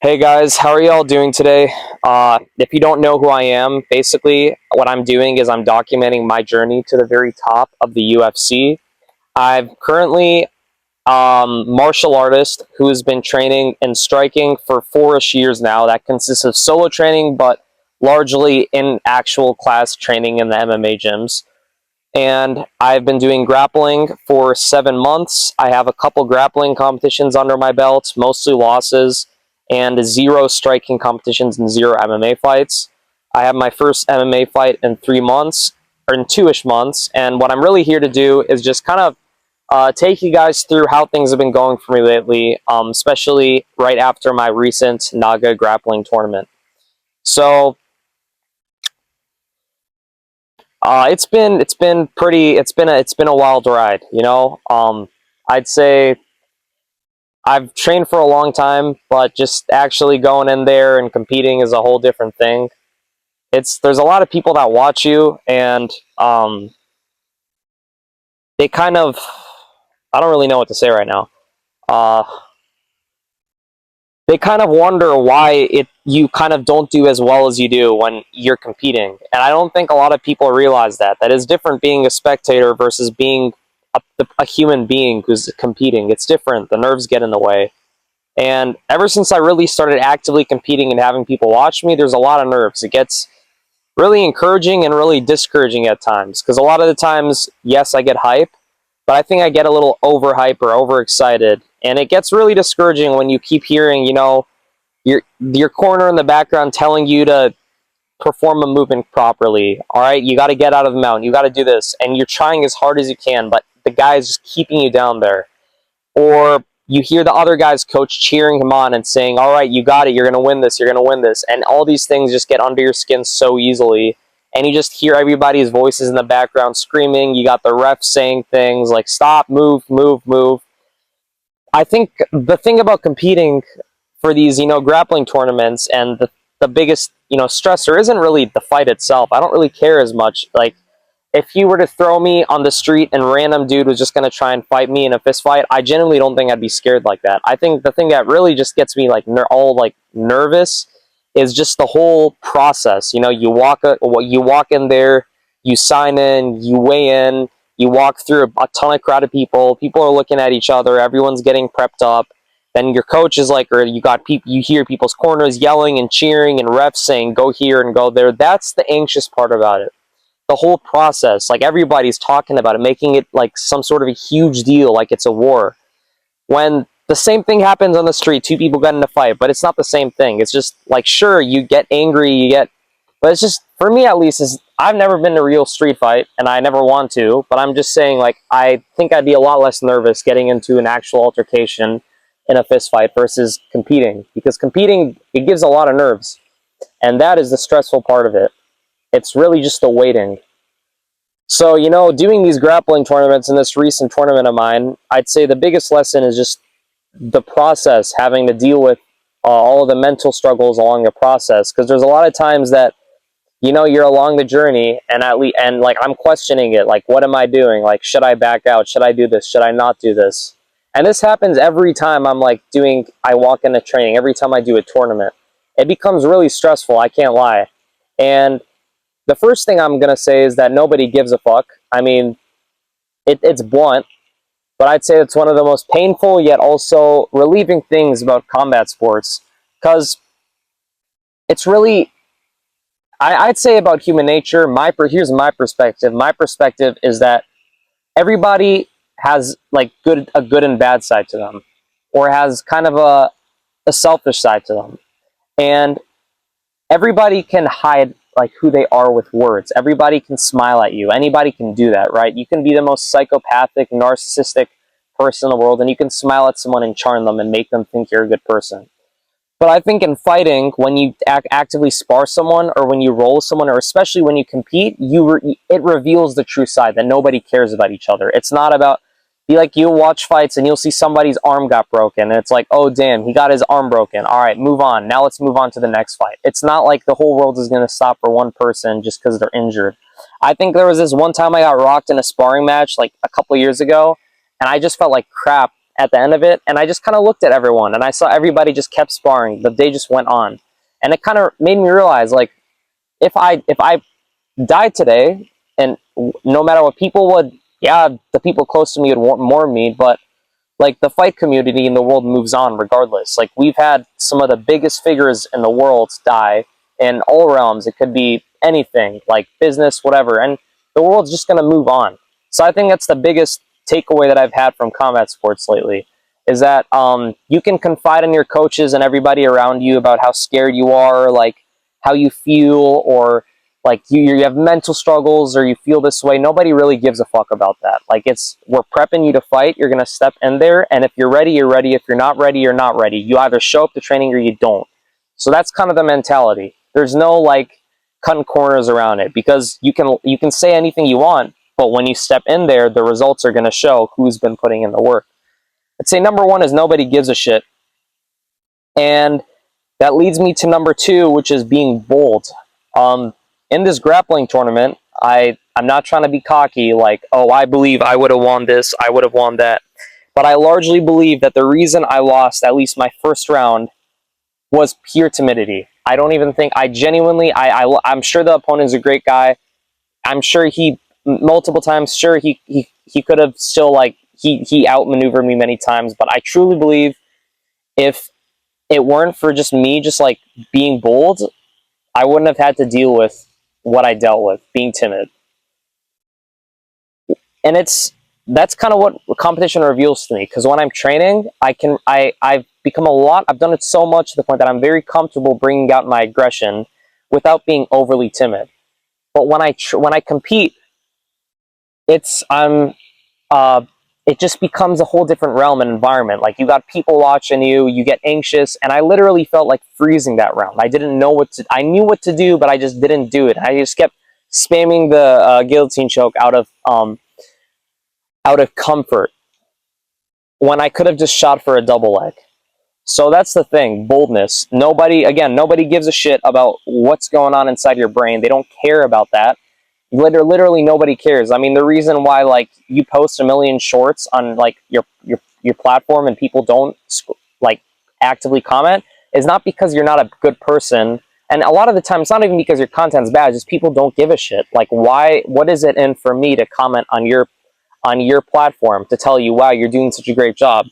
Hey guys, how are y'all doing today? If you don't know who I am, basically what I'm doing is I'm documenting my journey to the very top of the UFC. I'm currently martial artist who has been training and striking for 4-ish years now. That consists of solo training, but largely in actual class training in the MMA gyms. And I've been doing grappling for 7 months. I have a couple grappling competitions under my belt, mostly losses, and 0 striking competitions and 0 MMA fights. I have my first MMA fight in 3 months, or in 2-ish months, and what I'm really here to do is just kind of take you guys through how things have been going for me lately, especially right after my recent NAGA grappling tournament. So it's been a wild ride, you know. I'd say I've trained for a long time, but just actually going in there and competing is a whole different thing. There's a lot of people that watch you, and they kind of, I don't really know what to say right now. Uh, they kind of wonder why you kind of don't do as well as you do when you're competing. And I don't think a lot of people realize that. That is different being a spectator versus being a human being who's competing. It's different. The nerves get in the way. And ever since I really started actively competing and having people watch me, there's a lot of nerves. It gets really encouraging and really discouraging at times. Because a lot of the times, yes, I get hype, but I think I get a little overhype or overexcited. And it gets really discouraging when you keep hearing, you know, your corner in the background telling you to perform a movement properly. All right, you got to get out of the mount. You got to do this. And you're trying as hard as you can, but the guy is just keeping you down there. Or you hear the other guy's coach cheering him on and saying, all right, you got it. You're going to win this. You're going to win this. And all these things just get under your skin so easily. And you just hear everybody's voices in the background screaming. You got the ref saying things like, stop, move, move, move. I think the thing about competing for these, you know, grappling tournaments and the biggest, you know, stressor isn't really the fight itself. I don't really care as much. Like, if you were to throw me on the street and random dude was just going to try and fight me in a fist fight, I genuinely don't think I'd be scared like that. I think the thing that really just gets me like all like nervous is just the whole process. You know, you walk in there, you sign in, you weigh in, you walk through a ton of crowd of people. People are looking at each other. Everyone's getting prepped up. Then your coach is like, or you got people, you hear people's corners yelling and cheering and refs saying, go here and go there. That's the anxious part about it. The whole process, like everybody's talking about it, making it like some sort of a huge deal, like it's a war. When the same thing happens on the street, 2 people get in a fight, but it's not the same thing. It's just like, sure, you get angry, but it's just, for me at least, is I've never been to a real street fight, and I never want to, but I'm just saying, like, I think I'd be a lot less nervous getting into an actual altercation in a fist fight versus competing, because competing, it gives a lot of nerves, and that is the stressful part of it. It's really just the waiting. So, you know, doing these grappling tournaments in this recent tournament of mine, I'd say the biggest lesson is just the process, having to deal with all of the mental struggles along the process. Because there's a lot of times that, you know, you're along the journey and like I'm questioning it. Like, what am I doing? Like, should I back out? Should I do this? Should I not do this? And this happens every time I walk into training, every time I do a tournament. It becomes really stressful, I can't lie. And the first thing I'm going to say is that nobody gives a fuck. I mean, it's blunt, but I'd say it's one of the most painful yet also relieving things about combat sports. Because it's really, I'd say about human nature, here's my perspective. My perspective is that everybody has like a good and bad side to them, or has kind of a selfish side to them. And everybody can hide like who they are with words. Everybody can smile at you. Anybody can do that, right? You can be the most psychopathic, narcissistic person in the world, and you can smile at someone and charm them and make them think you're a good person. But I think in fighting, when you actively spar someone, or when you roll someone, or especially when you compete, it reveals the true side that nobody cares about each other. It's not about, you'll watch fights and you'll see somebody's arm got broken, and it's like, oh damn, he got his arm broken. All right, move on. Now let's move on to the next fight. It's not like the whole world is going to stop for one person just because they're injured. I think there was this one time I got rocked in a sparring match like a couple years ago, and I just felt like crap at the end of it, and I just kind of looked at everyone, and I saw everybody just kept sparring. The day just went on, and it kind of made me realize, like, if I died today, and no matter what people would, yeah, the people close to me would mourn me, but like the fight community in the world moves on regardless. Like we've had some of the biggest figures in the world die in all realms. It could be anything, like business, whatever, and the world's just going to move on. So I think that's the biggest takeaway that I've had from combat sports lately, is that you can confide in your coaches and everybody around you about how scared you are, like how you feel, or like you have mental struggles or you feel this way. Nobody really gives a fuck about that. Like we're prepping you to fight. You're going to step in there, and if you're ready, you're ready. If you're not ready, you're not ready. You either show up to training or you don't. So that's kind of the mentality. There's no like cutting corners around it, because you can say anything you want, but when you step in there, the results are going to show who's been putting in the work. I'd say number one is nobody gives a shit. And that leads me to number two, which is being bold. In this grappling tournament, I'm not trying to be cocky, like, oh, I believe I would have won this, I would have won that. But I largely believe that the reason I lost at least my first round was pure timidity. I don't even think, I genuinely, I'm sure the opponent's a great guy. I'm sure he, multiple times, sure, he could have still, like, he outmaneuvered me many times, but I truly believe if it weren't for just me, just like being bold, I wouldn't have had to deal with what I dealt with, being timid. And that's kind of what competition reveals to me, because when I'm training, I've become I've done it so much to the point that I'm very comfortable bringing out my aggression without being overly timid. But when I compete, it's I'm it just becomes a whole different realm and environment. Like you got people watching you, you get anxious, and I literally felt like freezing that round. I didn't know I knew what to do, but I just didn't do it. I just kept spamming the guillotine choke out of comfort when I could have just shot for a double leg. So that's the thing, boldness. Nobody gives a shit about what's going on inside your brain. They don't care about that. Literally nobody cares. I mean, the reason why like you post a million shorts on like your platform and people don't like actively comment is not because you're not a good person. And a lot of the time, it's not even because your content's bad. It's just people don't give a shit. Like, why? What is it in for me to comment on your platform to tell you, wow, you're doing such a great job?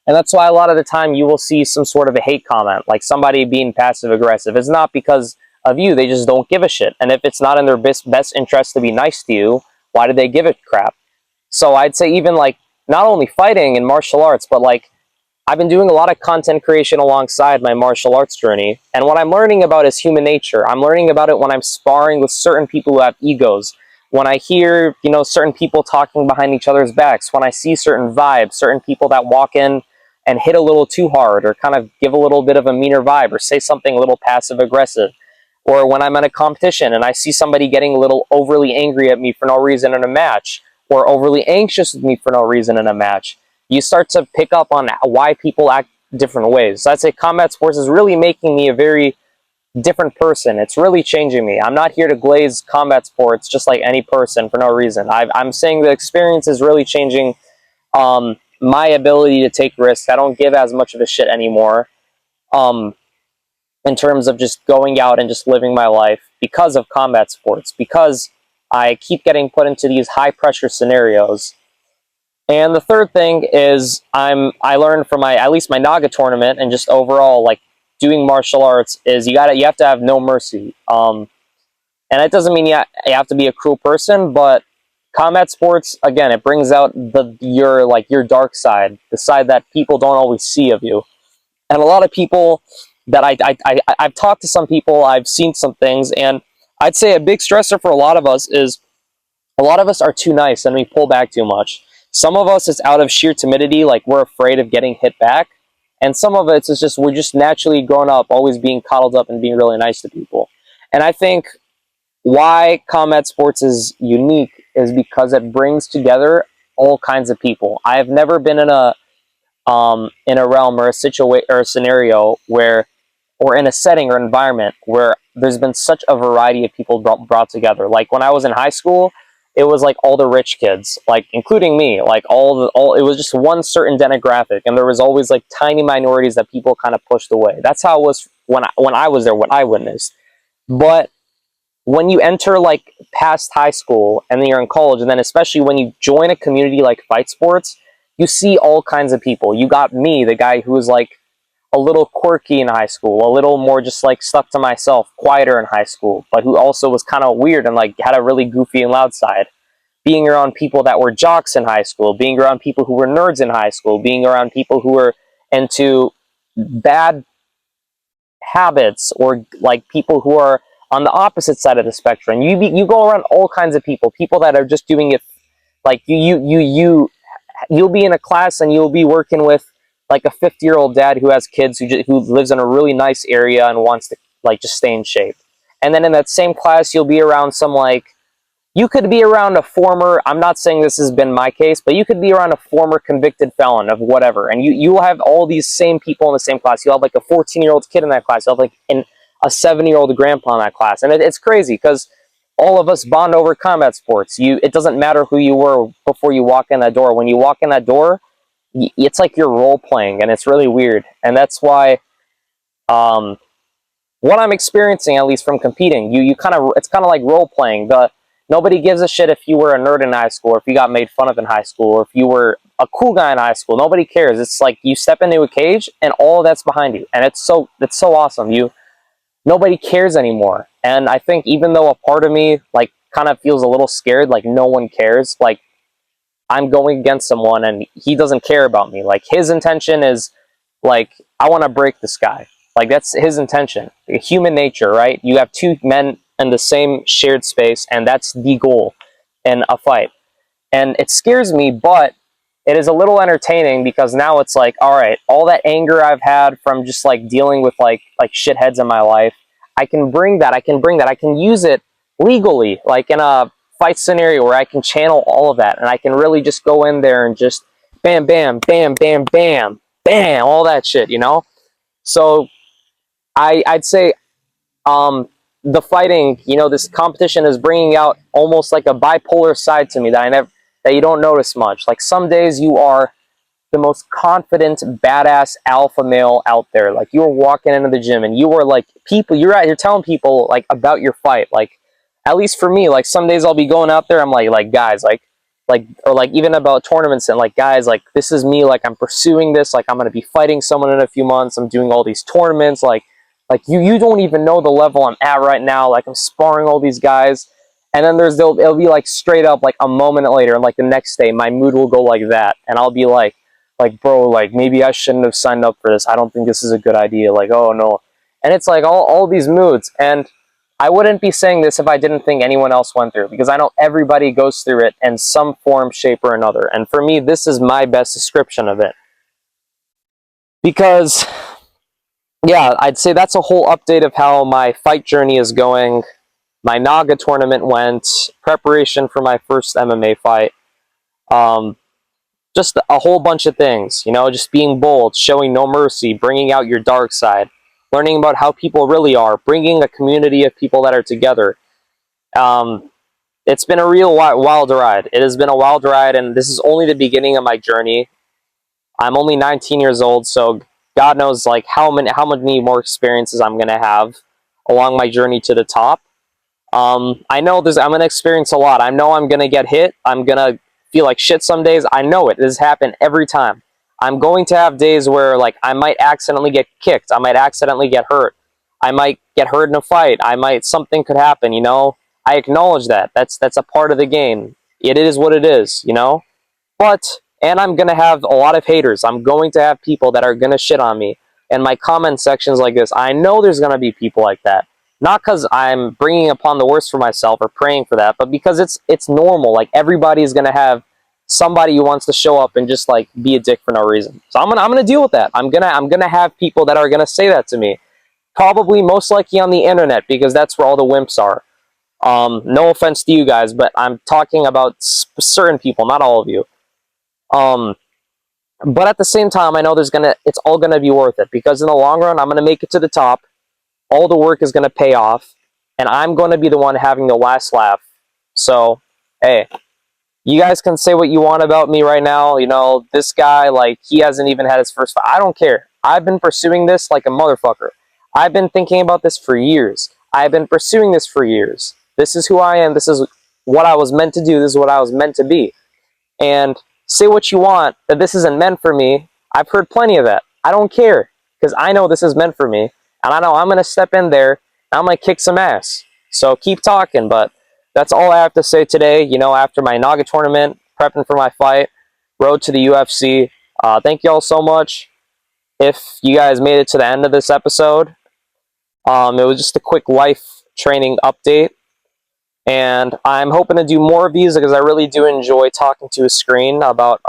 And that's why a lot of the time you will see some sort of a hate comment, like somebody being passive aggressive. It's not because of you, they just don't give a shit. And if it's not in their best interest to be nice to you, why do they give a crap? So I'd say even like not only fighting and martial arts, but like I've been doing a lot of content creation alongside my martial arts journey. And what I'm learning about is human nature. I'm learning about it when I'm sparring with certain people who have egos. When I hear, certain people talking behind each other's backs, when I see certain vibes, certain people that walk in and hit a little too hard or kind of give a little bit of a meaner vibe or say something a little passive aggressive. Or when I'm at a competition and I see somebody getting a little overly angry at me for no reason in a match, or overly anxious with me for no reason in a match, you start to pick up on why people act different ways. So I'd say combat sports is really making me a very different person. It's really changing me. I'm not here to glaze combat sports just like any person for no reason. I'm saying the experience is really changing my ability to take risks. I don't give as much of a shit anymore in terms of just going out and just living my life because of combat sports, because I keep getting put into these high pressure scenarios. And the third thing is I learned from at least my NAGA tournament and just overall like doing martial arts is you have to have no mercy. And it doesn't mean you have to be a cruel person, but combat sports, again, it brings out your dark side, the side that people don't always see of you. And a lot of people that I've talked to some people, I've seen some things, and I'd say a big stressor for a lot of us is a lot of us are too nice and we pull back too much. Some of us, it's out of sheer timidity, like we're afraid of getting hit back. And some of it is just, we're just naturally grown up, always being coddled up and being really nice to people. And I think why combat sports is unique is because it brings together all kinds of people. I have never been in a realm or a scenario where, or in a setting or environment where there's been such a variety of people brought together. Like when I was in high school, it was like all the rich kids, like including me, like all it was just one certain demographic, and there was always like tiny minorities that people kind of pushed away. That's how it was when I was there, what I witnessed. But when you enter like past high school and then you're in college, and then especially when you join a community like fight sports, you see all kinds of people. You got me, the guy who was like a little quirky in high school, a little more just like stuck to myself, quieter in high school, but who also was kind of weird and like had a really goofy and loud side. Being around people that were jocks in high school, being around people who were nerds in high school, being around people who were into bad habits, or like people who are on the opposite side of the spectrum. You go around all kinds of people, people that are just doing it like you'll be in a class and you'll be working with like a 50-year-old dad who has kids who lives in a really nice area and wants to like just stay in shape. And then in that same class you'll be around some like you could be around a former, I'm not saying this has been my case, but you could be around a former convicted felon of whatever, and you will have all these same people in the same class. You'll have like a 14-year-old kid in that class. You'll have like a 70-year-old grandpa in that class. And it's crazy because all of us bond over combat sports. It doesn't matter who you were before you walk in that door. When you walk in that door, it's like you're role playing, and it's really weird. And that's why what I'm experiencing, at least from competing, it's kind of like role playing. Nobody gives a shit if you were a nerd in high school, or if you got made fun of in high school, or if you were a cool guy in high school. Nobody cares. It's like you step into a cage and all of that's behind you, and it's so awesome. Nobody cares anymore. And I think even though a part of me like kind of feels a little scared, like no one cares, like I'm going against someone and he doesn't care about me. Like his intention is like, I want to break this guy. Like that's his intention. Human nature, right? You have two men in the same shared space, and that's the goal in a fight. And it scares me, but it is a little entertaining because now it's like, all right, all that anger I've had from just like dealing with like shitheads in my life, I can bring that. I can use it legally, like in a fight scenario where I can channel all of that, and I can really just go in there and just bam, bam, bam, bam, bam, bam, all that shit, you know? So I'd say the fighting, this competition is bringing out almost like a bipolar side to me that you don't notice much. Like some days you are the most confident, badass alpha male out there. Like you're walking into the gym and you are like you're telling people like about your fight. Like at least for me, like some days I'll be going out there, I'm like guys, or like even about tournaments, and like guys, like this is me, like I'm pursuing this, like I'm gonna be fighting someone in a few months, I'm doing all these tournaments, like you don't even know the level I'm at right now, like I'm sparring all these guys. And then it'll be like straight up like a moment later, and like the next day my mood will go like that, and I'll be like bro, like maybe I shouldn't have signed up for this, I don't think this is a good idea, like oh no. And it's like all these moods, and I wouldn't be saying this if I didn't think anyone else went through it, because I know everybody goes through it in some form, shape, or another. And for me, this is my best description of it. Because, yeah, I'd say that's a whole update of how my fight journey is going. My NAGA tournament went, preparation for my first MMA fight. Just a whole bunch of things, just being bold, showing no mercy, bringing out your dark side, learning about how people really are, bringing a community of people that are together. It's been a real wild ride. It has been a wild ride, and this is only the beginning of my journey. I'm only 19 years old, so God knows like how many more experiences I'm gonna have along my journey to the top. I know I'm gonna experience a lot. I know I'm gonna get hit. I'm gonna feel like shit some days. I know it. This has happened every time. I'm going to have days where like I might accidentally get kicked. I might accidentally get hurt. I might get hurt in a fight. Something could happen, I acknowledge that. That's a part of the game. It is what it is, and I'm going to have a lot of haters. I'm going to have people that are going to shit on me. And my comment sections like this, I know there's going to be people like that. Not because I'm bringing upon the worst for myself or praying for that, but because it's normal. Like everybody's going to have somebody who wants to show up and just like be a dick for no reason. So I'm gonna deal with that. I'm gonna have people that are gonna say that to me. Probably most likely on the internet, because that's where all the wimps are. No offense to you guys, but I'm talking about certain people, not all of you. But at the same time, I know it's all gonna be worth it, because in the long run, I'm gonna make it to the top. All the work is gonna pay off, and I'm gonna be the one having the last laugh. So hey, you guys can say what you want about me right now. You know, this guy, like, he hasn't even had his first fight. I don't care. I've been pursuing this like a motherfucker. I've been thinking about this for years. I've been pursuing this for years. This is who I am. This is what I was meant to do. This is what I was meant to be. And say what you want, that this isn't meant for me. I've heard plenty of that. I don't care, because I know this is meant for me. And I know I'm going to step in there, and I'm going to kick some ass. So keep talking, but that's all I have to say today. You know, after my NAGA tournament, prepping for my fight, road to the UFC. Thank you all so much. If you guys made it to the end of this episode, it was just a quick life training update. And I'm hoping to do more of these because I really do enjoy talking to a screen about,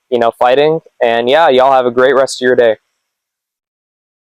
you know, fighting. And yeah, y'all have a great rest of your day.